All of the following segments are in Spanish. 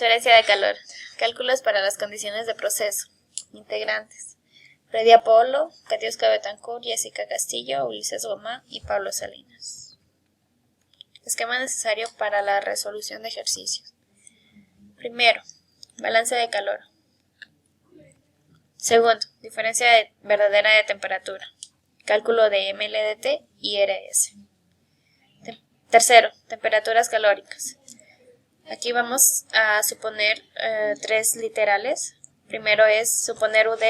Transferencia de calor. Cálculos para las condiciones de proceso. Integrantes: Freddy Apolo, Katiuska Betancourt, Jessica Castillo, Ulises Gomá y Pablo Salinas. Esquema necesario para la resolución de ejercicios. Primero, balance de calor. Segundo, diferencia verdadera de temperatura. Cálculo de MLDT y RS. Tercero, temperaturas calóricas. Aquí vamos a suponer tres literales. Primero es suponer UD,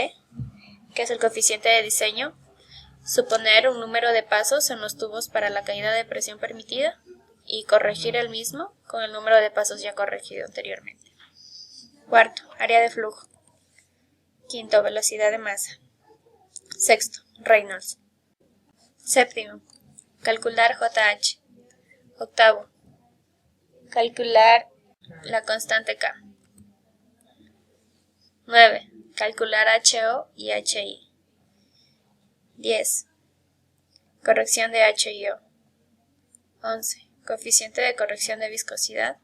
que es el coeficiente de diseño. Suponer un número de pasos en los tubos para la caída de presión permitida y corregir el mismo con el número de pasos ya corregido anteriormente. Cuarto, área de flujo. Quinto, velocidad de masa. Sexto, Reynolds. Séptimo, calcular JH. Octavo, calcular la constante K. 9. Calcular HO y HI. 10. Corrección de H y O. 11. Coeficiente de corrección de viscosidad.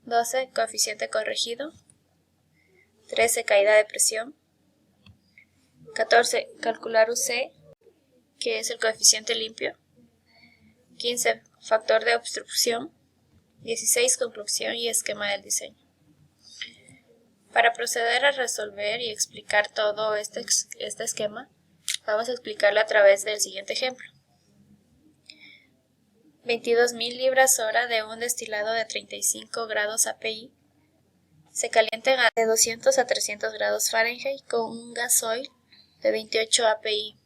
12. Coeficiente corregido. 13. Caída de presión. 14. Calcular UC, que es el coeficiente limpio. 15. Factor de obstrucción. 16. Conclusión y esquema del diseño. Para proceder a resolver y explicar todo este esquema, vamos a explicarlo a través del siguiente ejemplo. 22.000 libras hora de un destilado de 35 grados API se calienta de 200 a 300 grados Fahrenheit con un gasoil de 28 API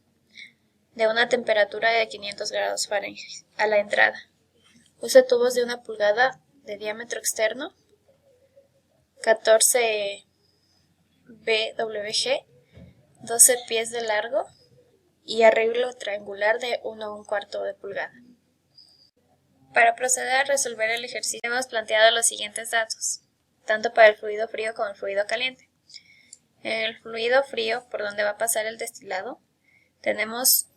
de una temperatura de 500 grados Fahrenheit a la entrada. Use tubos de 1 pulgada de diámetro externo, 14 BWG, 12 pies de largo y arreglo triangular de 1/4 de pulgada. Para proceder a resolver el ejercicio hemos planteado los siguientes datos, tanto para el fluido frío como el fluido caliente. En el fluido frío, por donde va a pasar el destilado, tenemos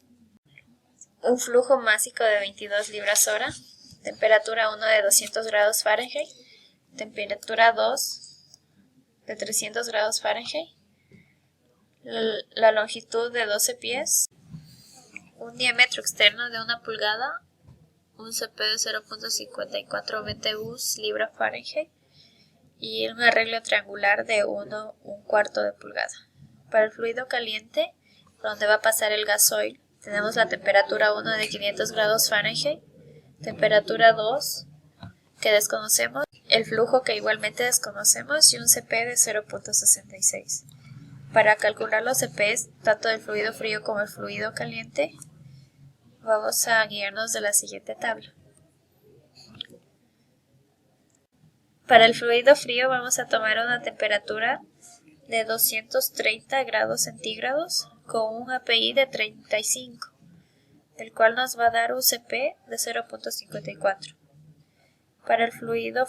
un flujo másico de 22 libras hora, temperatura 1 de 200 grados Fahrenheit, temperatura 2 de 300 grados Fahrenheit, la longitud de 12 pies, un diámetro externo de 1 pulgada, un CP de 0.54 BTUs libra Fahrenheit y un arreglo triangular de 1/4 de pulgada. Para el fluido caliente, por donde va a pasar el gasoil, tenemos la temperatura 1 de 500 grados Fahrenheit, temperatura 2 que desconocemos, el flujo que igualmente desconocemos y un CP de 0.66. Para calcular los CPs, tanto del fluido frío como el fluido caliente, vamos a guiarnos de la siguiente tabla. Para el fluido frío vamos a tomar una temperatura de 230 grados centígrados con un API de 35, el cual nos va a dar un CP de 0.54. Para el fluido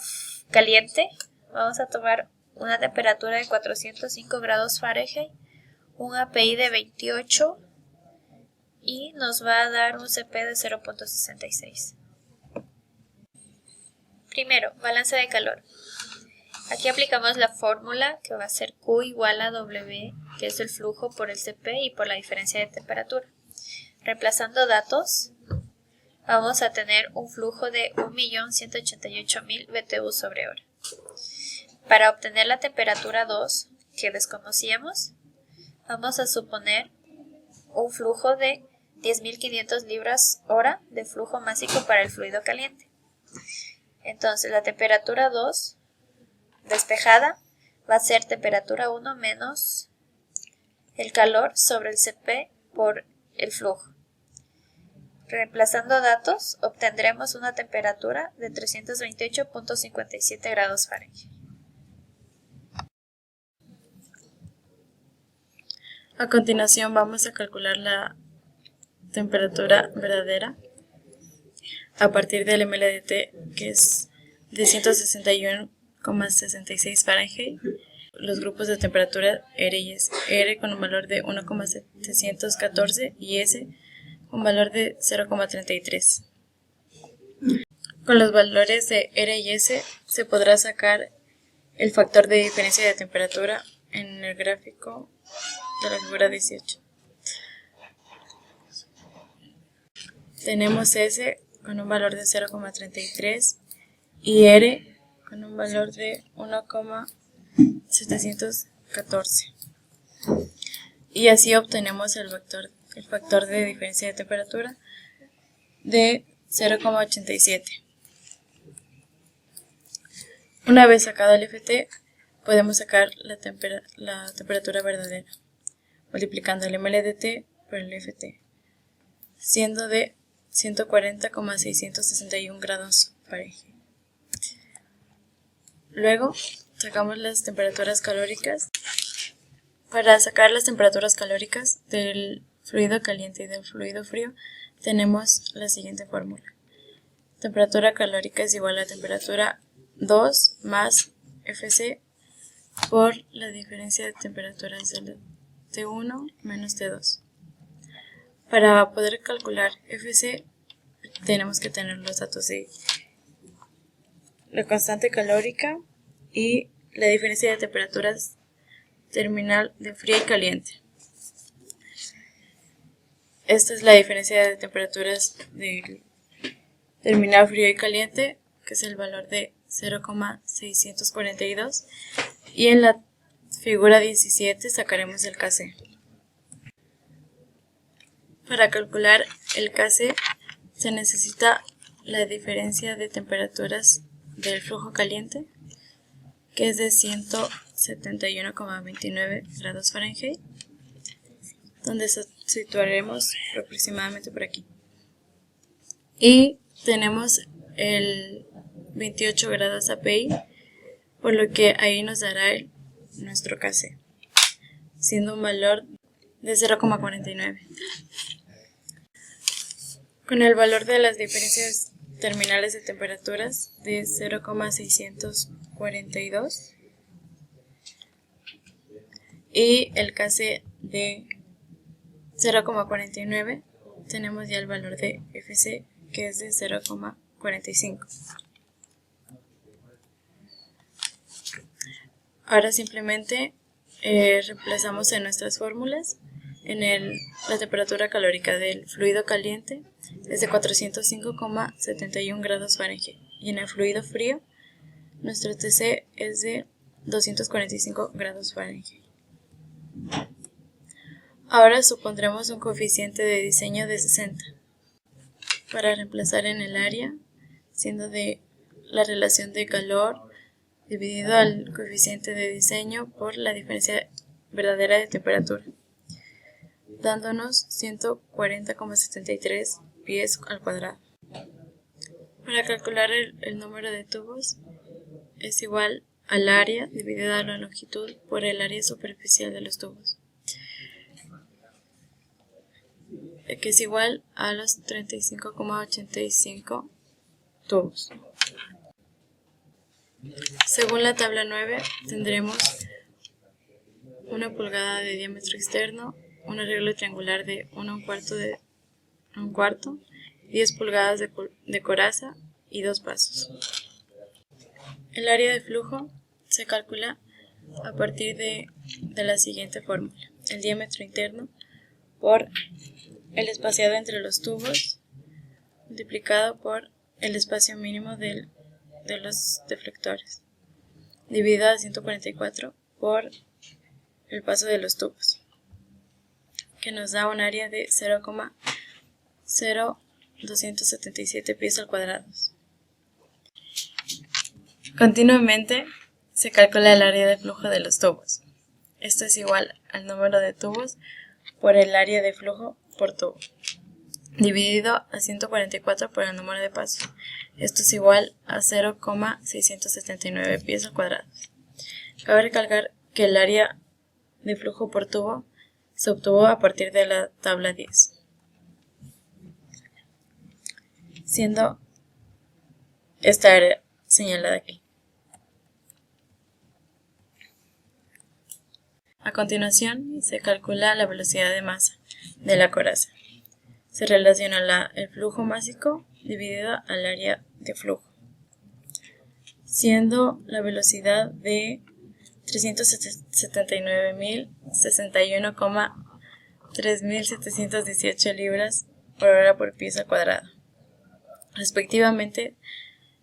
caliente vamos a tomar una temperatura de 405 grados Fahrenheit, un API de 28 y nos va a dar un CP de 0.66. Primero, balance de calor. Aquí aplicamos la fórmula que va a ser Q igual a W, que es el flujo por el CP y por la diferencia de temperatura. Reemplazando datos, vamos a tener un flujo de 1.188.000 BTU sobre hora. Para obtener la temperatura 2, que desconocíamos, vamos a suponer un flujo de 10.500 libras hora de flujo másico para el fluido caliente. Entonces la temperatura 2 despejada va a ser temperatura 1 menos el calor sobre el CP por el flujo. Reemplazando datos, obtendremos una temperatura de 328.57 grados Fahrenheit. A continuación vamos a calcular la temperatura verdadera a partir del MLDT, que es de 161,66 Fahrenheit. Los grupos de temperatura R y S. R con un valor de 1,714 y S un valor de 0,33. Con los valores de R y S se podrá sacar el factor de diferencia de temperatura en el gráfico de la figura 18. Tenemos S con un valor de 0,33 y R con un valor de 1,714. Y así obtenemos el factor de diferencia de temperatura de 0,87. Una vez sacado el FT, podemos sacar la temperatura verdadera, multiplicando el mLdt por el FT, siendo de 140,661 grados Fahrenheit. Luego, sacamos las temperaturas calóricas. Para sacar las temperaturas calóricas del fluido caliente y del fluido frío, tenemos la siguiente fórmula. Temperatura calórica es igual a temperatura 2 más Fc por la diferencia de temperaturas de T1 menos T2. Para poder calcular Fc tenemos que tener los datos de la constante calórica y la diferencia de temperaturas terminal de fría y caliente. Esta es la diferencia de temperaturas de terminal frío y caliente, que es el valor de 0,642, y en la figura 17 sacaremos el Kc. Para calcular el Kc se necesita la diferencia de temperaturas del flujo caliente, que es de 171,29 grados Fahrenheit, donde situaremos aproximadamente por aquí. Y tenemos el 28 grados API, por lo que ahí nos dará nuestro Kc, siendo un valor de 0,49. Con el valor de las diferencias terminales de temperaturas de 0,642 y el Kc de 0,49, tenemos ya el valor de Fc, que es de 0,45. Ahora simplemente reemplazamos en nuestras fórmulas. La temperatura calórica del fluido caliente es de 405,71 grados Fahrenheit y en el fluido frío nuestro Tc es de 245 grados Fahrenheit. Ahora supondremos un coeficiente de diseño de 60 para reemplazar en el área, siendo de la relación de calor dividido al coeficiente de diseño por la diferencia verdadera de temperatura, dándonos 140,73 pies al cuadrado. Para calcular el número de tubos es igual al área dividida a la longitud por el área superficial de los tubos, que es igual a los 35,85 tubos. Según la tabla 9 tendremos una pulgada de diámetro externo, un arreglo triangular de 1/4, 10 pulgadas de coraza y 2 pasos. El área de flujo se calcula a partir de la siguiente fórmula: el diámetro interno por el espaciado entre los tubos multiplicado por el espacio mínimo de los deflectores, dividido a 144 por el paso de los tubos, que nos da un área de 0,0277 pies al cuadrado. Continuamente se calcula el área de flujo de los tubos. Esto es igual al número de tubos por el área de flujo por tubo, dividido a 144 por el número de pasos. Esto es igual a 0,679 pies al cuadrado. Cabe recalcar que el área de flujo por tubo se obtuvo a partir de la tabla 10, siendo esta área señalada aquí. A continuación se calcula la velocidad de masa de la coraza. Se relaciona el flujo másico dividido al área de flujo, siendo la velocidad de 379.061,3718 libras por hora por pieza cuadrada. Respectivamente,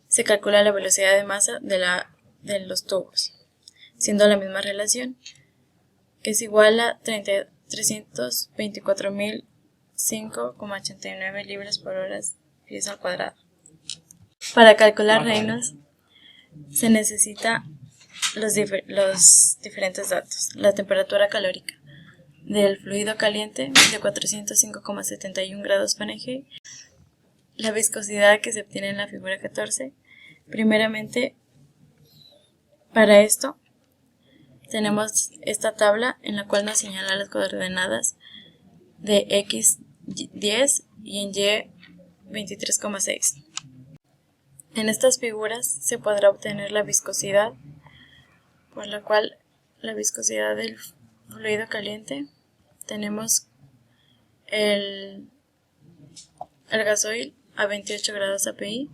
se calcula la velocidad de masa de los tubos, siendo la misma relación, que es igual a 324.005,89 libras por hora pieza cuadrada. Para calcular Reynolds se necesita los diferentes datos. La temperatura calórica del fluido caliente de 405,71 grados Fahrenheit. La viscosidad que se obtiene en la figura 14. Primeramente, para esto tenemos esta tabla en la cual nos señala las coordenadas de X 10 y en Y 23,6. En estas figuras se podrá obtener la viscosidad, por la cual la viscosidad del fluido caliente tenemos el gasoil a 28 grados API,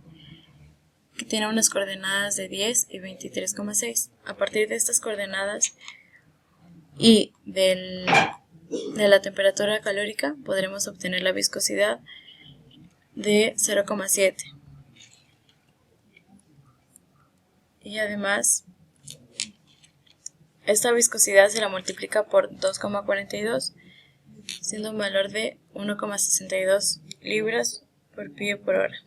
que tiene unas coordenadas de 10 y 23,6. A partir de estas coordenadas y de la temperatura calórica podremos obtener la viscosidad de 0,7. Y además, esta viscosidad se la multiplica por 2,42, siendo un valor de 1,62 libras por pie por hora.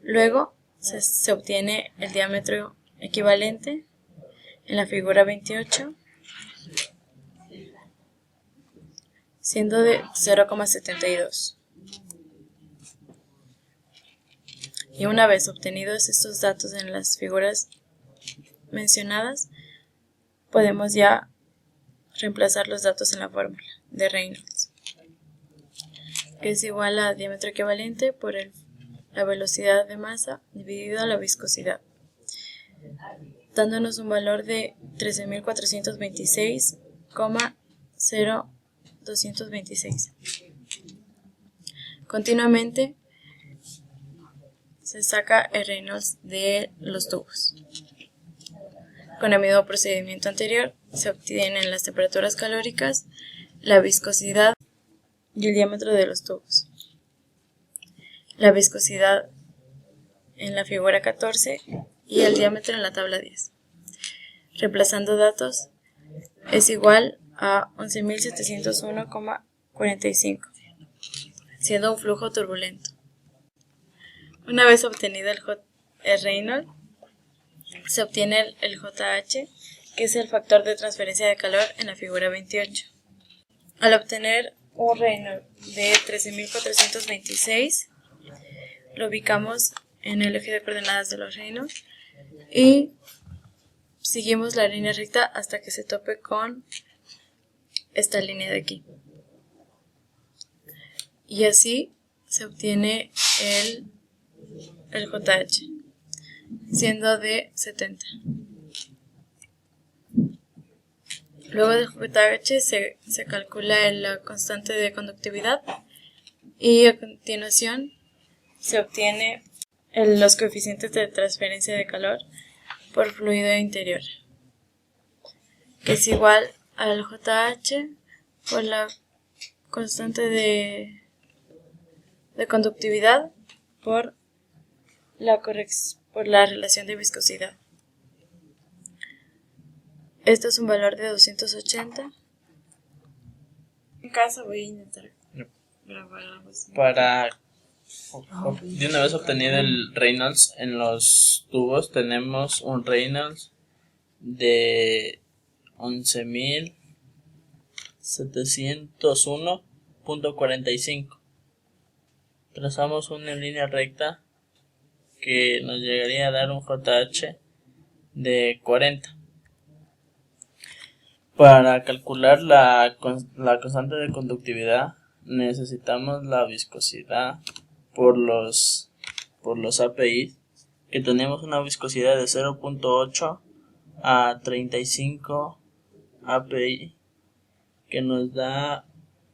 Luego se obtiene el diámetro equivalente en la figura 28, siendo de 0,72. Y una vez obtenidos estos datos en las figuras mencionadas, podemos ya reemplazar los datos en la fórmula de Reynolds, que es igual a diámetro equivalente por la velocidad de masa dividido a la viscosidad, dándonos un valor de 13.426,0226. Continuamente se saca el Reynolds de los tubos. Con el mismo procedimiento anterior se obtienen las temperaturas calóricas, la viscosidad y el diámetro de los tubos. La viscosidad en la figura 14 y el diámetro en la tabla 10. Reemplazando datos es igual a 11.701,45, siendo un flujo turbulento. Una vez obtenido el Reynolds, se obtiene el JH, que es el factor de transferencia de calor en la figura 28. Al obtener un Reynolds de 13.426, lo ubicamos en el eje de coordenadas de los Reynolds y seguimos la línea recta hasta que se tope con esta línea de aquí. Y así se obtiene el JH, siendo de 70. Luego del JH se calcula la constante de conductividad y a continuación se obtiene los coeficientes de transferencia de calor por fluido interior, que es igual al JH por la constante de conductividad por la relación de viscosidad. Esto es un valor de 280. En caso voy a intentar grabar algo así. De una vez obtenido el Reynolds en los tubos, tenemos un Reynolds de 11.701,45. Trazamos una línea recta que nos llegaría a dar un JH de 40. Para calcular la constante de conductividad necesitamos la viscosidad por los API, que tenemos una viscosidad de 0.8 a 35 API, que nos da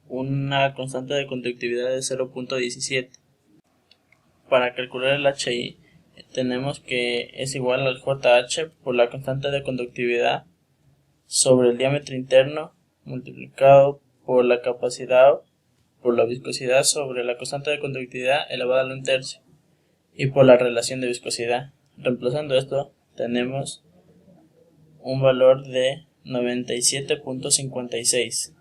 una constante de conductividad de 0.17. Para calcular el HI tenemos que es igual al JH por la constante de conductividad sobre el diámetro interno multiplicado por la capacidad por la viscosidad sobre la constante de conductividad elevada al 1/3 y por la relación de viscosidad. Reemplazando esto, tenemos un valor de 97.56.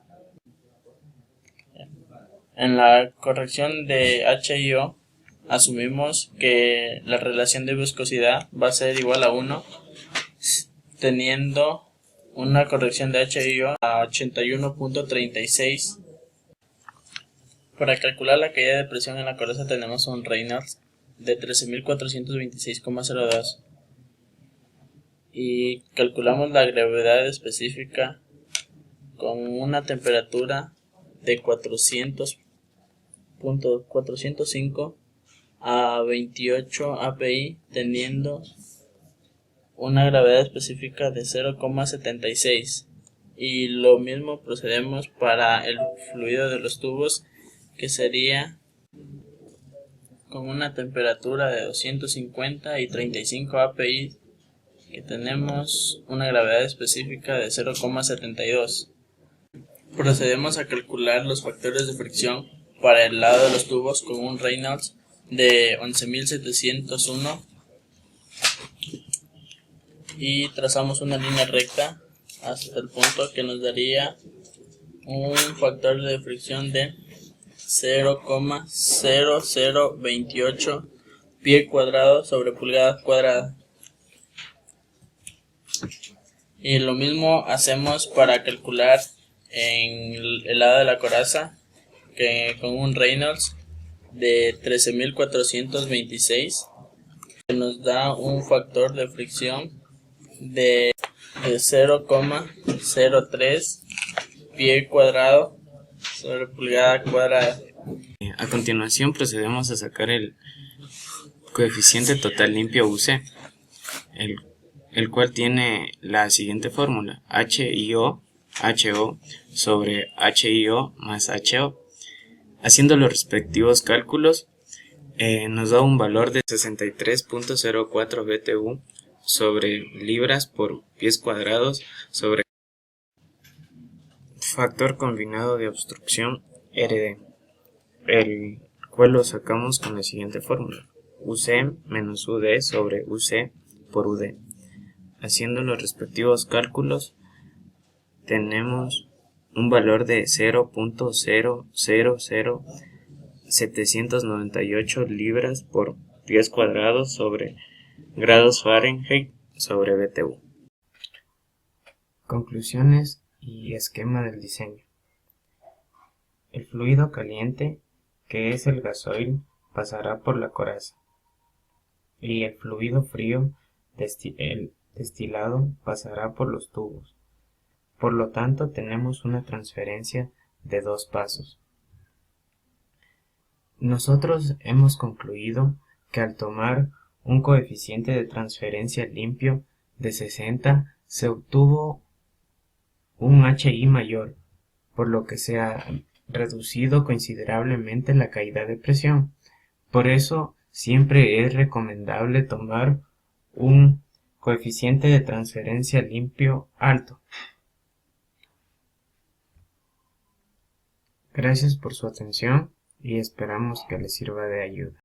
En la corrección de HIO asumimos que la relación de viscosidad va a ser igual a 1, teniendo una corrección de HIO a 81.36. Para calcular la caída de presión en la coraza tenemos un Reynolds de 13.426,02 y calculamos la gravedad específica con una temperatura de 400.405 a 28 API, teniendo una gravedad específica de 0,76, y lo mismo procedemos para el fluido de los tubos, que sería con una temperatura de 250 y 35 API, que tenemos una gravedad específica de 0,72. Procedemos a calcular los factores de fricción para el lado de los tubos con un Reynolds de 11.701 y trazamos una línea recta hasta el punto que nos daría un factor de fricción de 0,0028 pie cuadrado sobre pulgada cuadrada. Y lo mismo hacemos para calcular en el lado de la coraza, que con un Reynolds de 13.426, que nos da un factor de fricción de 0,03 pie cuadrado sobre pulgada cuadrada. A continuación procedemos a sacar el coeficiente total limpio UC, el cual tiene la siguiente fórmula: HIO HO sobre HIO más HO. Haciendo los respectivos cálculos, nos da un valor de 63.04 BTU sobre libras por pies cuadrados sobre factor combinado de obstrucción RD, el cual lo sacamos con la siguiente fórmula: UC menos UD sobre UC por UD. Haciendo los respectivos cálculos, tenemos un valor de 0.000798 libras por pies cuadrados sobre grados Fahrenheit sobre BTU. Conclusiones y esquema del diseño. El fluido caliente, que es el gasoil, pasará por la coraza, y el fluido frío, el destilado, pasará por los tubos. Por lo tanto, tenemos una transferencia de 2 pasos. Nosotros hemos concluido que al tomar un coeficiente de transferencia limpio de 60, se obtuvo un HI mayor, por lo que se ha reducido considerablemente la caída de presión. Por eso, siempre es recomendable tomar un coeficiente de transferencia limpio alto. Gracias por su atención y esperamos que les sirva de ayuda.